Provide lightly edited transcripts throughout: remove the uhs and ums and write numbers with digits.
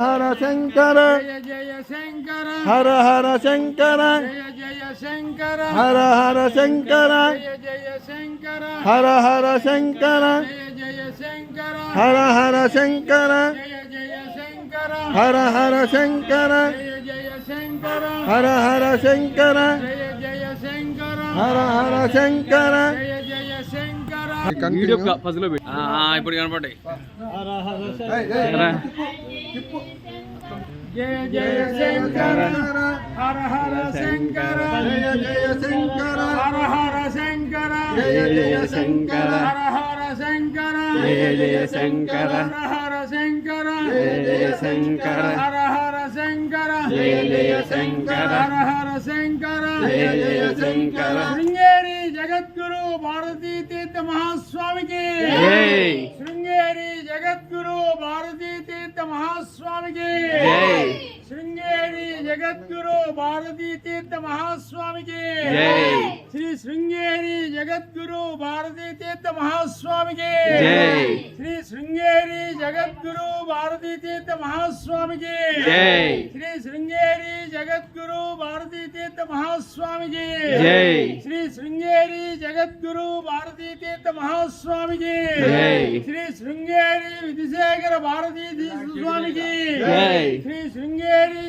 హర శంకర జయ జయ శంకర హర హర శంకర జయ జయ శంకర హర హర శంకర జయ జయ శంకర హర హర శంకర జయ జయ శంకర హర హర శంకర జయ జయ శంకర హర హర శంకర జయ జయ శంకర హర హర శంకర జయ జయ శంకర హర హర శంకర జయ జయ Shankara video puzzle లో పెట్టి ఇప్పుడు కనపడ్డాయి. జయ జయ శంకర హర హర శంకర జయ జయ శంకర హర హర శంకర జయ జయ శంకర హర హర శంకర జయ జయ శంకర హర హర శంకర జయ జయ శంకర హర హర శంకర జయ జయ శంకర హర హర శంకర జయ జయ శంకర శృంగేరి జగద్గురు భారతీ తీర్థ మహాస్వామికి జై. శృంగేరి జగద్గురు భారతీ తీర్థ మహాస్వామికి జై. శృంగేరి జగద్గురు భారతీ తీర్థ మహాస్వామికి జై. శ్రీ శృంగేరి జగద్గురు భారతీ తీర్థ మహాస్వామికి జై. శ్రీ శృంగేరి జగద్గురు భారతీ తీర్థ మహాస్వామికి జై. శ్రీ శృంగేరి జగద్గురు భారతీ తీర్థ మహాస్వామికి జై. శ్రీ శృంగేరి జగద్గురు భారతీ తీర్థ మహాస్వామికి జై. శ్రీ శృంగేరి విధిశేఖర భారతీ తీర్థ స్వామికి జై. శ్రీ శృంగేరి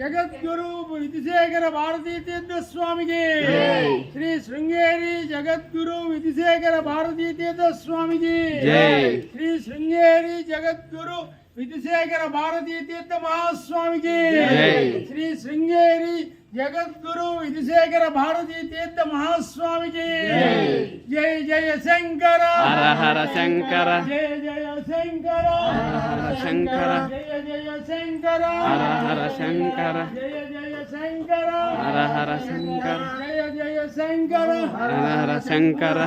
జగద్గురు విధిశేఖర భారతీ తీర్థ స్వామికి శ్రీ శృంగేరి జగద్గురు విధిశేఖర భారతీ తీర్థ స్వామికి జై. శ్రీ శృంగేరి జగద్గురు విధిశేఖర భారతీ తీర్థ మహాస్వామికి జై. శ్రీ శృంగేరి జగద్గురు విధిశేఖర భారతీ తీర్థ మహాస్వామికి జయ జయ శంకర హర హర శంకర జయ జయ శంకర హర శంకర జయ జయ శంకర హర హర శంకర జయ జయ శంకర హర హర శంకర జయ జయ శంకర హర హర శంకర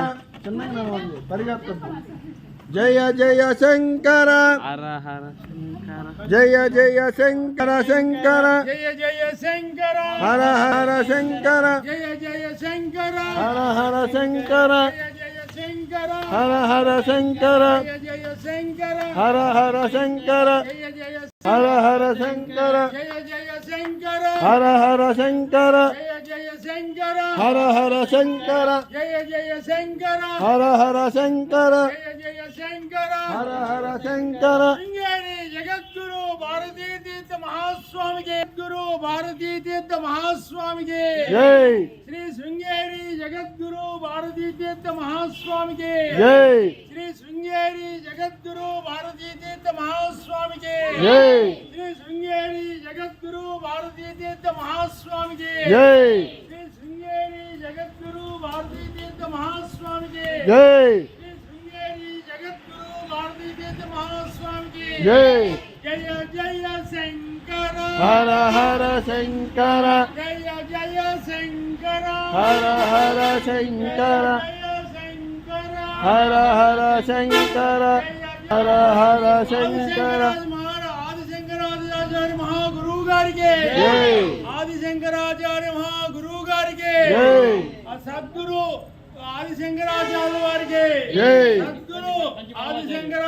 జయ జయ శంకర హర హర శంకర జయ జయ శంకర శంకర జయ జయ శంకర హర హర శంకర జయ జయ శంకర హర హర శంకర జయ జయ శంకర హర హర శంకర జయ జయ శంకర హర హర శంకర జయ జయ హర హర శంకర జయ జయ శంకర హర హర శంకర జయ జయ శంకర హర హర శంకర జయ జయ శంకర హర హర శంకర జయ జయ శంకర హర హర శంకర శృంగేరి జగద్గురు భారతీ తీర్థ మహాస్వామికి గురు భారతీ తీర్థ మహాస్వామికి జై శ్రీ శృంగేరి జగద్గురు భారతీ తీర్థ మహాస్వామికి జై శ్రీ శృంగేరి జగద్గురు భారతీ తీర్థ మహాస్వామికి జై శ్రీ శృంగేరి జగద్గురు భారతీ తీర్థ మహాస్వామికి జై శ్రీ శృంగేరి జగద్గురు భారతీ తీర్థ మహాస్వామికి జై శ్రీ శృంగేరి జగద్గురు భారతీ తీర్థ మహాస్వామికి జై జయ జయ శంకర హర హర శంకర జయ జయ శంకర హర హర శంకర జయ శంకర హర హర శంకర హర హర శంకర ఆదిశంకరాచార్య మహాగురువు గారికి జై ఆదిశంకరాచార్య మహాగురువు గారికి జై ఆ సద్గురు ఆదిశంకరాచార్య వారికి జై సద్గురు ఆదిశంకర